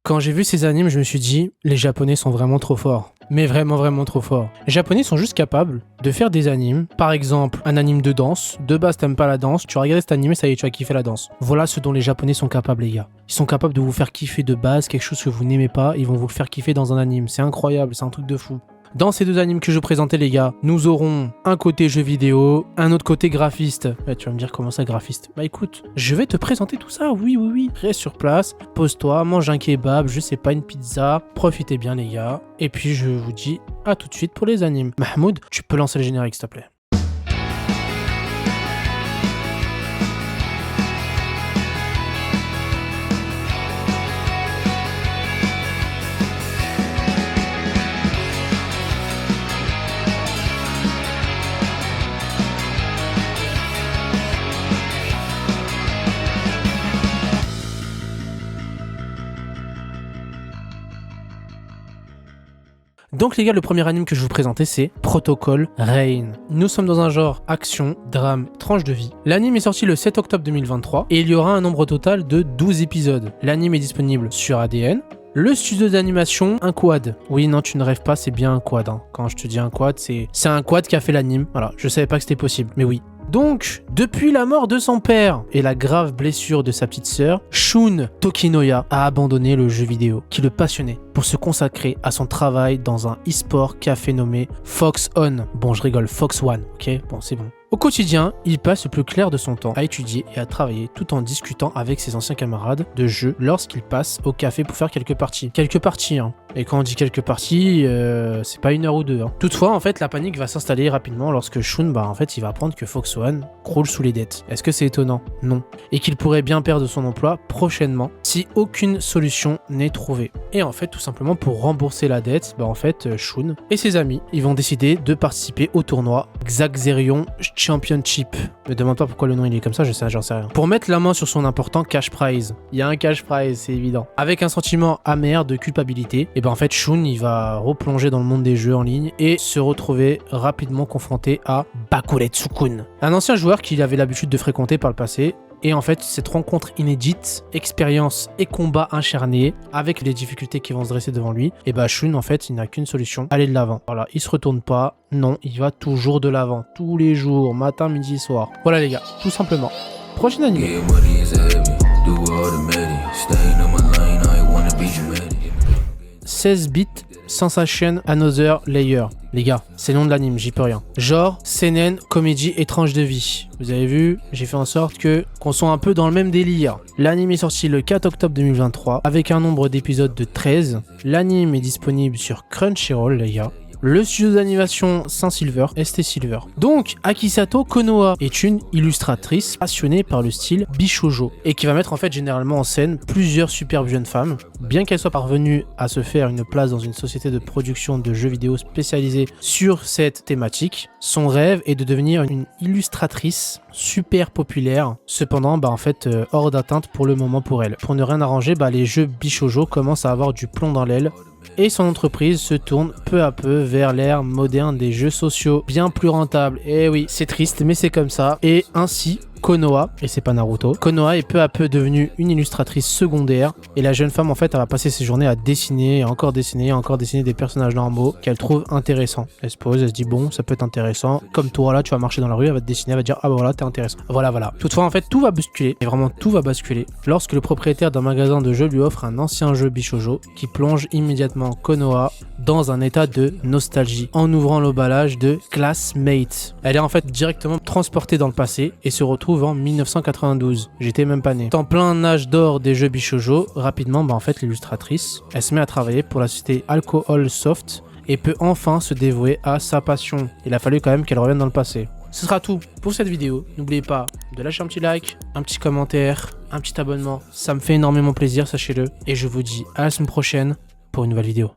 Quand j'ai vu ces animes, je me suis dit, les Japonais sont vraiment trop forts. Mais vraiment, vraiment trop forts. Les Japonais sont juste capables de faire des animes. Par exemple, un anime de danse. De base, t'aimes pas la danse. Tu regardes cet anime, ça y est, tu vas kiffer la danse. Voilà ce dont les Japonais sont capables, les gars. Ils sont capables de vous faire kiffer de base quelque chose que vous n'aimez pas. Ils vont vous le faire kiffer dans un anime. C'est incroyable, c'est un truc de fou. Dans ces deux animes que je vous présentais, les gars, nous aurons un côté jeu vidéo, un autre côté graphiste. Tu vas me dire comment ça graphiste? Bah écoute, je vais te présenter tout ça, oui. Reste sur place, pose-toi, mange un kebab, je sais pas, une pizza. Profitez bien, les gars. Et puis je vous dis à tout de suite pour les animes. Mahmoud, tu peux lancer le générique, s'il te plaît. Donc les gars, le premier anime que je vous présentais, c'est Protocol Rain. Nous sommes dans un genre action, drame, tranche de vie. L'anime est sorti le 7 octobre 2023 et il y aura un nombre total de 12 épisodes. L'anime est disponible sur ADN. Le studio d'animation, un quad. Oui, non, tu ne rêves pas, c'est bien un quad. Hein. Quand je te dis un quad, c'est un quad qui a fait l'anime. Voilà, je savais pas que c'était possible, mais oui. Donc, depuis la mort de son père et la grave blessure de sa petite sœur, Shun Tokinoya a abandonné le jeu vidéo qui le passionnait pour se consacrer à son travail dans un e-sport café nommé Fox On. Bon, je rigole, Fox One, ok? Bon, c'est bon. Au quotidien, il passe le plus clair de son temps à étudier et à travailler tout en discutant avec ses anciens camarades de jeu lorsqu'il passe au café pour faire quelques parties. Quelques parties, hein. Et quand on dit quelques parties, c'est pas 1 heure ou 2. Hein. Toutefois, en fait, la panique va s'installer rapidement lorsque Shun, en fait, il va apprendre que Fox One croule sous les dettes. Est-ce que c'est étonnant? Non. Et qu'il pourrait bien perdre son emploi prochainement si aucune solution n'est trouvée. Et en fait, tout simplement, pour rembourser la dette, en fait, Shun et ses amis, ils vont décider de participer au tournoi Xaxerion Championship. Me demande pas pourquoi le nom il est comme ça, j'en sais rien. Pour mettre la main sur son important cash prize. Il y a un cash prize, c'est évident. Avec un sentiment amer de culpabilité, et en fait Shun il va replonger dans le monde des jeux en ligne et se retrouver rapidement confronté à Bakuretsu-kun, un ancien joueur qu'il avait l'habitude de fréquenter par le passé. Et en fait, cette rencontre inédite, expérience et combat acharné, avec les difficultés qui vont se dresser devant lui, et Shun, en fait, il n'a qu'une solution, aller de l'avant. Voilà, il se retourne pas, non, il va toujours de l'avant, tous les jours, matin, midi, soir. Voilà les gars, tout simplement. Prochain anime. 16 bits Sensation Another Layer. Les gars, c'est le nom de l'anime, j'y peux rien. Genre, seinen, comédie et tranche de vie. Vous avez vu, j'ai fait en sorte qu'on soit un peu dans le même délire. L'anime est sorti le 4 octobre 2023 avec un nombre d'épisodes de 13. L'anime est disponible sur Crunchyroll, les gars. Le studio d'animation Saint-Silver, ST Silver. Donc, Akisato Konoha est une illustratrice passionnée par le style Bishoujo et qui va mettre en fait généralement en scène plusieurs superbes jeunes femmes. Bien qu'elle soit parvenue à se faire une place dans une société de production de jeux vidéo spécialisée sur cette thématique, son rêve est de devenir une illustratrice super populaire. Cependant, en fait, hors d'atteinte pour le moment pour elle. Pour ne rien arranger, les jeux Bishoujo commencent à avoir du plomb dans l'aile. Et son entreprise se tourne peu à peu vers l'ère moderne des jeux sociaux, bien plus rentables. Et oui, c'est triste, mais c'est comme ça. Et ainsi, Konoha, et c'est pas Naruto, Konoha est peu à peu devenue une illustratrice secondaire. Et la jeune femme, en fait, elle va passer ses journées à dessiner, encore dessiner, encore dessiner des personnages normaux qu'elle trouve intéressants. Elle se pose, elle se dit, bon, ça peut être intéressant. Comme toi, là, tu vas marcher dans la rue, elle va te dessiner, elle va te dire, ah voilà, t'es intéressant. Voilà. Toutefois, en fait, tout va basculer, et vraiment tout va basculer, lorsque le propriétaire d'un magasin de jeux lui offre un ancien jeu Bishoujo qui plonge immédiatement Konoha dans un état de nostalgie en ouvrant l'emballage de Classmate. Elle est en fait directement transportée dans le passé et se retrouve en 1992. J'étais même pas né. En plein âge d'or des jeux Bishoujo, rapidement, en fait, l'illustratrice, elle se met à travailler pour la société Alcohol Soft et peut enfin se dévouer à sa passion. Il a fallu quand même qu'elle revienne dans le passé. Ce sera tout pour cette vidéo. N'oubliez pas de lâcher un petit like, un petit commentaire, un petit abonnement. Ça me fait énormément plaisir, sachez-le. Et je vous dis à la semaine prochaine pour une nouvelle vidéo.